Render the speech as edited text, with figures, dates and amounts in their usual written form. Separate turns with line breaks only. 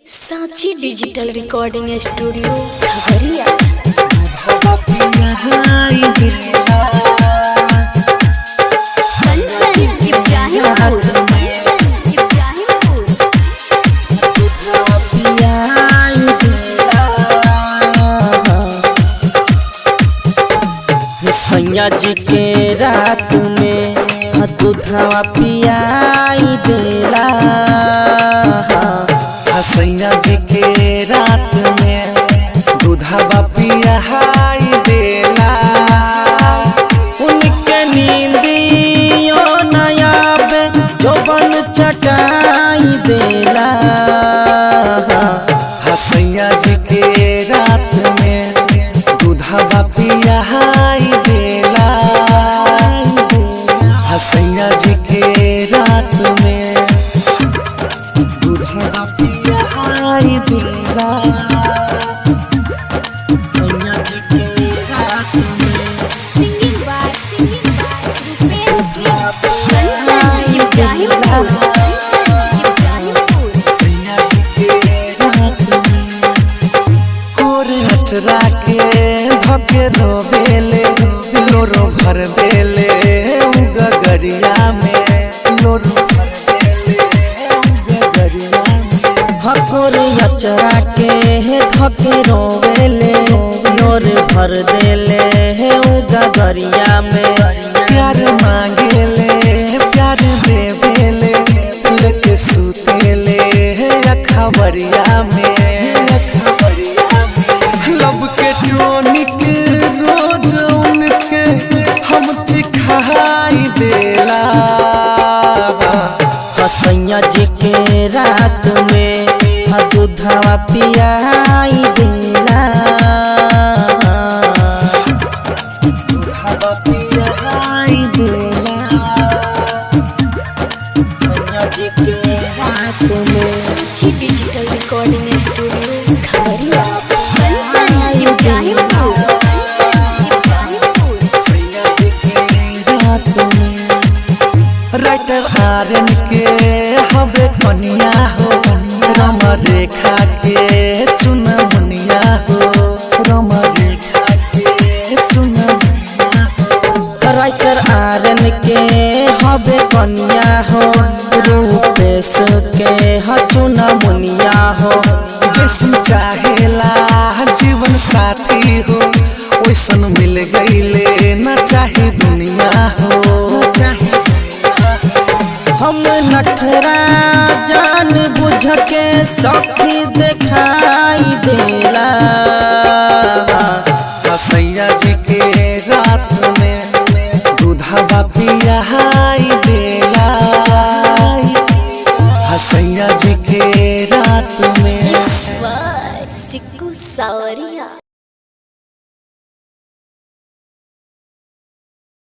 सांची digital recording studio Khagaria.
सैया जी के रात में दूधवा पियाई देला। सैया जी के रात में दूधवा पियाई देला। उनके नींदियों नयाबे जोबन चटाई देला। सैया जी के रात में दूधवा पियाई देला। सैया जी के रात में दूधवा पियाई देला। सैया जी के रात में
सिंगिंग बाय
सैया जी के रात में कोरे अचरा के धके रोवेले लोरो भर बेले गगरिया में लोरो भर बेले गगरिया में। हकोर अचरा के धके रोवेले लोर भर देले गगरिया में। प्यार मांगेले प्यार देवेले लेके सुतेले अखबरिया में। लब के टोनिक रोज उनके हम चिखाई देला। सैया जी के रात में दूधवा पियाई देला। दूधवा पियाई देला। सैया जी के रात में
Sanchi digital recording studio Khagaria.
Writer Aryan के हवे कनिया हो राम रेखा के चुना मुनिया हो। राम रेखा के चुना मुनिया हो। राइटर आर्यन के हवे कनिया हो रूपेश के चुना मुनिया हो। जैसन चाहेला जीवन साथी हो वैसन मिल गईले न चाहे दुनिया हो। हम नखरा जान बुझ के सखी दिखाई देला। सैया जी के रात में दूधवा पियाई देला। सैया जी के रात में
सिक्कू सावरिया।